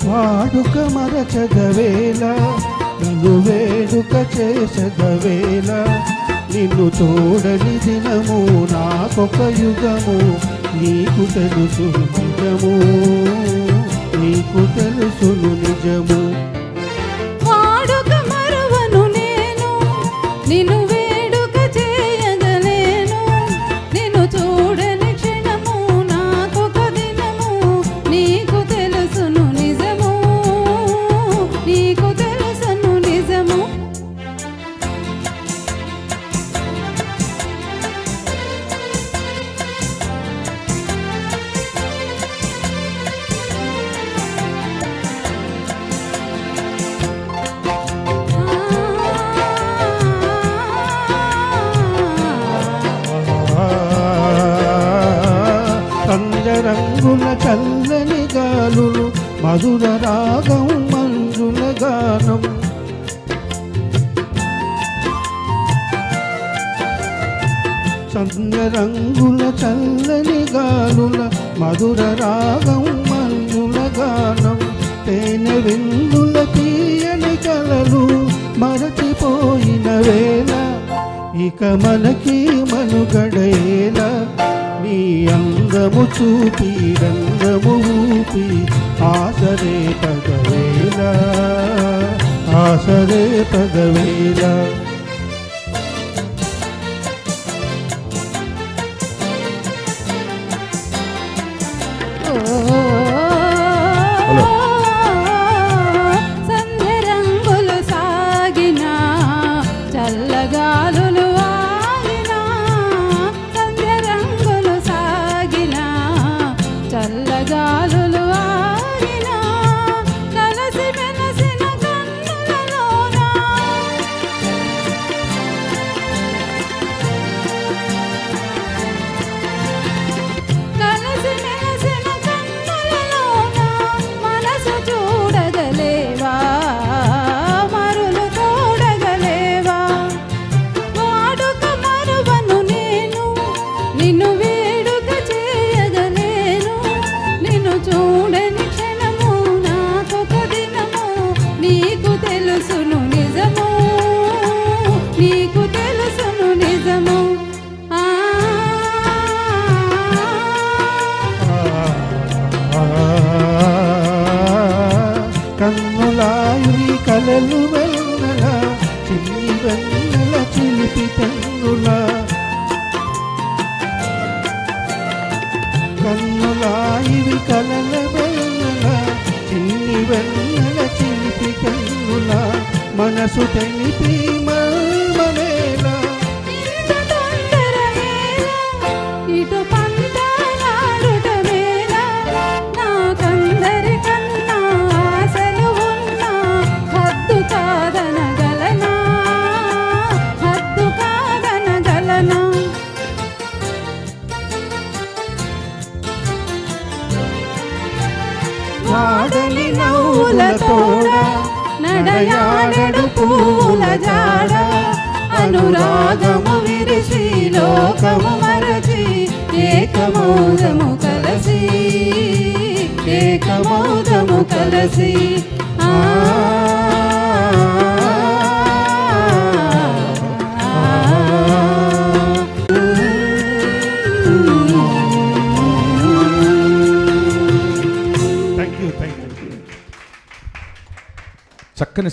వాడుక మరచగవేళ నన్ను వేడుక చేసగవేళ నిన్ను చూడని దినము నాకొక యుగము నీకు తెలుసును నిజము నీకు తెలుసును నిజము వాడుక మరువను నేను నిన్ను వేడుక చేయగలేను నిన్ను చూడని క్షణము నాకొక దినము నీకు తెలుసును నిజము నీకు తెలుసును నిజము రంగుల చల్లని గాలులు మధుర రాగం మంజుల గానం రంగుల చల్లని గాలుల మధుర రాగం మంజుల గానం తేనె విందుల తీయని కలలు మరచిపోయిన వేళ ఇక మనకి మనుగడేలా నీ అందము చూపి రంగము ఊపి ఆసరే పదవేళ ఆసరే పదవేళ సంధ్య రంగులు సాగిన చల్లగాలులు ఆగిన సంధ్య రంగులు సాగిన చల్లగాలులు ఆగిన కలసి మెలసిన కన్నులలోన కలసి మెలసిన కన్నులలోన మనసు చూడగలేవా మరులు తోడగలేవా వాడుక మరువను నేను నిన్ను వేడుక చేయగలేను నిన్ను చూడని క్షణము నాకొక దినము నీకు తెలుసును నిజము నీకు తెలుసును నిజము కన్నులాయి కలలు వెన్నెల చిన్ని వెన్నెల చిలిపి కన్నుల కన్నులాయి కలల వెన్నెల చిన్ని వెన్నెల చిలిపి కన్నుల మనసు తెలిపి మర్మనేల ఇంత తొందర వేళ ఇటు పంతాలాడుట వేళ నాకందరికన్నా ఆశలు ఉన్నా హద్దు కాదనగలనా హద్దు కాదనగలనా వాడలి నవ్వుల తోడ నడయాడడు పూల జాడ అనురాగము విరిసి లోకము మరచి ఏకమౌదము కలసి ఏకమౌదము కలసి థ్యాంక్ యూ చక్కని